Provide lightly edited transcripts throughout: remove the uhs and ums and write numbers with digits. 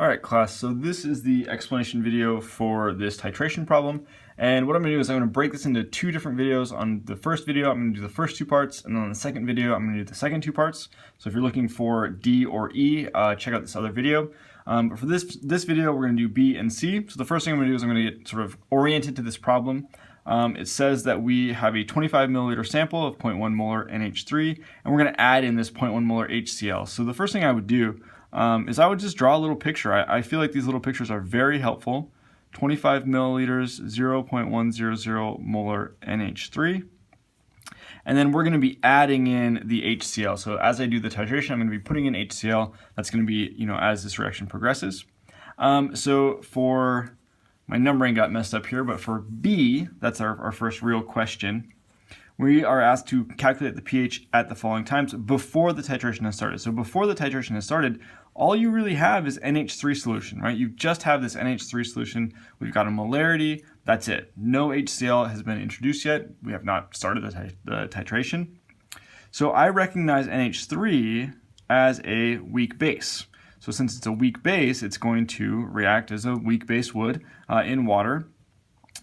All right, class, so this is the explanation video for this titration problem. And what I'm gonna do is I'm gonna break this into two different videos. On the first video, I'm gonna do the first two parts, and then on the second video, I'm gonna do the second two parts. So if you're looking for D or E, check out this other video. But for this video, we're gonna do B and C. So the first thing I'm gonna do is I'm gonna get sort of oriented to this problem. It says that we have a 25 milliliter sample of 0.1 molar NH3, and we're gonna add in this 0.1 molar HCl. So the first thing I would do is I would just draw a little picture. I feel like these little pictures are very helpful. 25 milliliters, 0.100 molar NH3. And then we're going to be adding in the HCl. So as I do the titration, I'm going to be putting in HCl. That's going to be, as this reaction progresses. So for my numbering got messed up here, but for B, that's our first real question. We are asked to calculate the pH at the following times before the titration has started. So before the titration has started, all you really have is NH3 solution, right? You just have this NH3 solution. We've got a molarity. That's it. No HCl has been introduced yet. We have not started the titration. So I recognize NH3 as a weak base. So since it's a weak base, it's going to react as a weak base would in water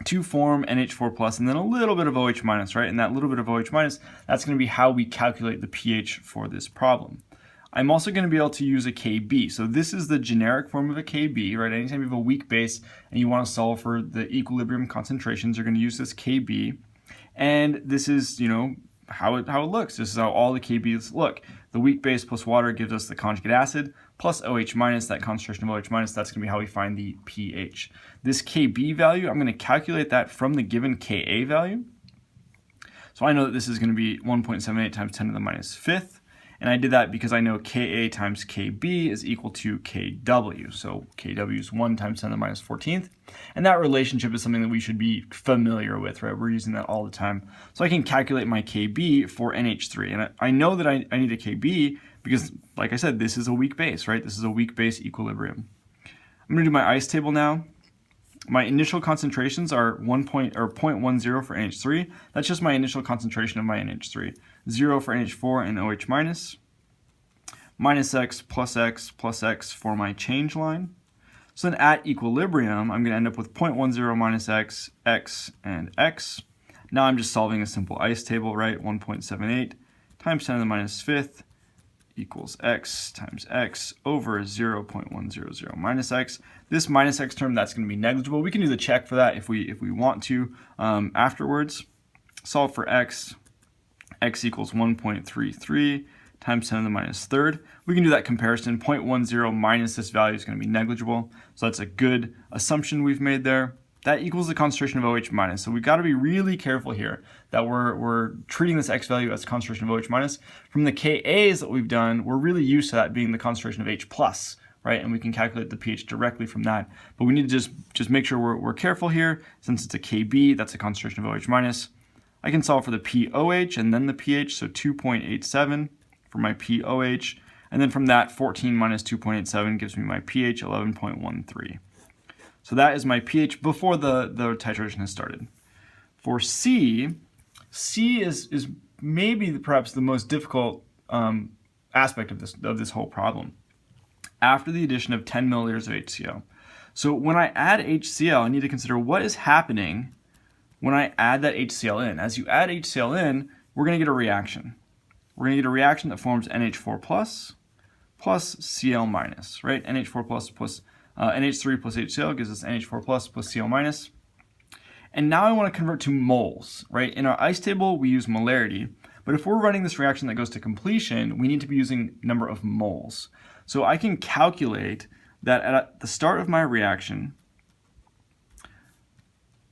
to form NH4 plus and then a little bit of OH minus, right? And that little bit of OH minus, that's going to be how we calculate the pH for this problem. I'm also going to be able to use a Kb. So this is the generic form of a Kb, right? Anytime you have a weak base and you want to solve for the equilibrium concentrations, you're going to use this Kb. And this is, how it looks. This is how all the Kb's look. The weak base plus water gives us the conjugate acid plus OH minus, that concentration of OH minus, that's going to be how we find the pH. This Kb value, I'm going to calculate that from the given Ka value. So I know that this is going to be 1.78 times 10 to the minus fifth. And I did that because I know Ka times Kb is equal to Kw. So Kw is 1 times 10 to the minus 14th. And that relationship is something that we should be familiar with, right? We're using that all the time. So I can calculate my Kb for NH3. And I know that I need a Kb because, like I said, this is a weak base, right? This is a weak base equilibrium. I'm going to do my ice table now. My initial concentrations are 0.10 for NH3. That's just my initial concentration of my NH3. 0 for NH4 and OH minus. Minus X plus X plus X for my change line. So then at equilibrium, I'm going to end up with 0.10 minus X, X, and X. Now I'm just solving a simple ice table, right? 1.78 times 10 to the minus fifth equals X times X over 0.100 minus X. This minus X term, that's going to be negligible. We can do the check for that if we want to afterwards. Solve for X. X equals 1.33 times 10 to the minus third. We can do that comparison. 0.10 minus this value is going to be negligible. So that's a good assumption we've made there. That equals the concentration of OH minus. So we've got to be really careful here that we're treating this X value as concentration of OH minus. From the Kas that we've done, we're really used to that being the concentration of H plus, right? And we can calculate the pH directly from that. But we need to just make sure we're careful here. Since it's a Kb, that's a concentration of OH minus. I can solve for the POH and then the pH, so 2.87 for my POH. And then from that, 14 minus 2.87 gives me my pH, 11.13. So that is my pH before the titration has started. For C is maybe perhaps the most difficult aspect of this whole problem. After the addition of 10 milliliters of HCl. So when I add HCl, I need to consider what is happening when I add that HCl in. As you add HCl in, we're going to get a reaction. We're going to get a reaction that forms NH4 plus Cl minus, right? NH4 plus NH3 plus HCl gives us NH4 plus Cl minus. And now I want to convert to moles, right? In our ice table, we use molarity. But if we're running this reaction that goes to completion, we need to be using number of moles. So I can calculate that at the start of my reaction,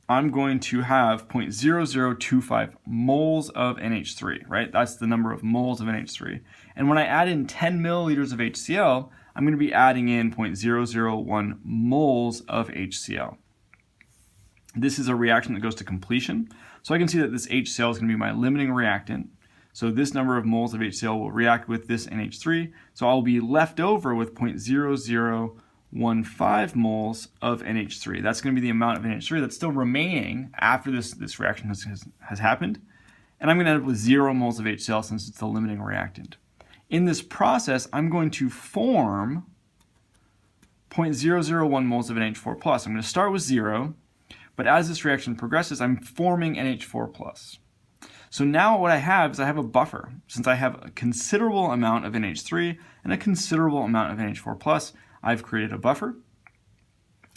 I'm going to have 0.0025 moles of NH3, right? That's the number of moles of NH3. And when I add in 10 milliliters of HCl, I'm going to be adding in 0.001 moles of HCl. This is a reaction that goes to completion. So I can see that this HCl is going to be my limiting reactant. So this number of moles of HCl will react with this NH3. So I'll be left over with 0.0015 moles of NH3. That's going to be the amount of NH3 that's still remaining after this reaction has happened. And I'm going to end up with 0 moles of HCl since it's the limiting reactant. In this process, I'm going to form 0.001 moles of NH4+. I'm going to start with 0, but as this reaction progresses, I'm forming NH4+. So now what I have is I have a buffer. Since I have a considerable amount of NH3 and a considerable amount of NH4+, I've created a buffer.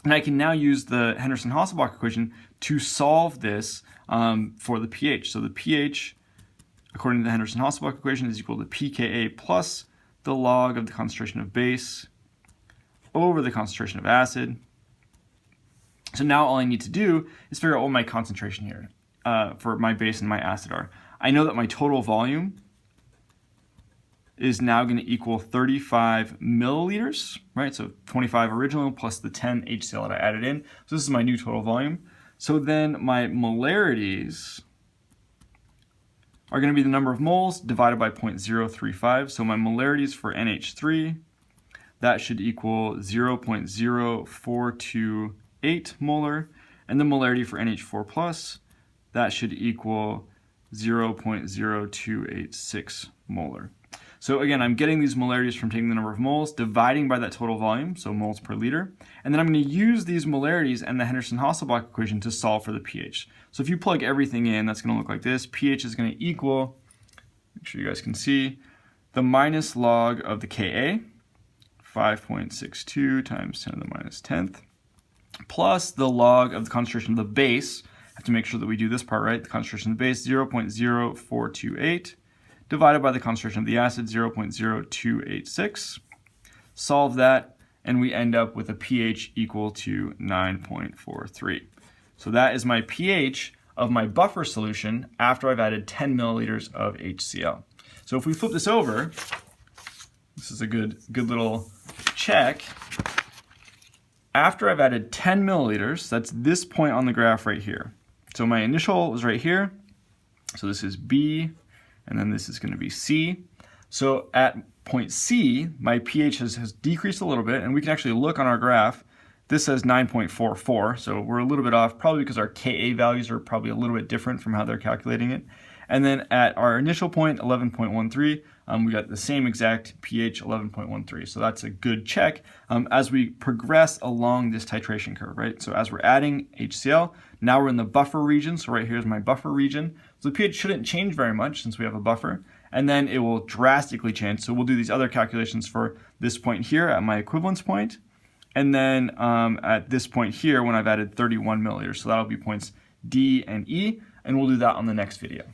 And I can now use the Henderson-Hasselbalch equation to solve this for the pH. So the pH, according to the Henderson-Hasselbalch equation, is equal to pKa plus the log of the concentration of base over the concentration of acid. So now all I need to do is figure out what my concentration here for my base and my acid are. I know that my total volume is now going to equal 35 milliliters, right? So 25 original plus the 10 HCl that I added in. So this is my new total volume. So then my molarities are going to be the number of moles divided by 0.035. So my molarities for NH3, that should equal 0.0428 molar. And the molarity for NH4+, that should equal 0.0286 molar. So again, I'm getting these molarities from taking the number of moles, dividing by that total volume, so moles per liter, and then I'm going to use these molarities and the Henderson-Hasselbalch equation to solve for the pH. So if you plug everything in, that's going to look like this. pH is going to equal, make sure you guys can see, the minus log of the Ka, 5.62 times 10 to the minus 10th, plus the log of the concentration of the base. I have to make sure that we do this part right. The concentration of the base, 0.0428. divided by the concentration of the acid, 0.0286. Solve that, and we end up with a pH equal to 9.43. So that is my pH of my buffer solution after I've added 10 milliliters of HCl. So if we flip this over, this is a good little check. After I've added 10 milliliters, that's this point on the graph right here. So my initial was right here. So this is B, and then this is going to be C. So at point C, my pH has decreased a little bit, and we can actually look on our graph. This says 9.44, so we're a little bit off, probably because our Ka values are probably a little bit different from how they're calculating it. And then at our initial point, 11.13, we got the same exact pH, 11.13. So that's a good check as we progress along this titration curve, right? So as we're adding HCl, now we're in the buffer region. So right here is my buffer region. So the pH shouldn't change very much since we have a buffer. And then it will drastically change. So we'll do these other calculations for this point here at my equivalence point. And then at this point here when I've added 31 milliliters. So that'll be points D and E. And we'll do that on the next video.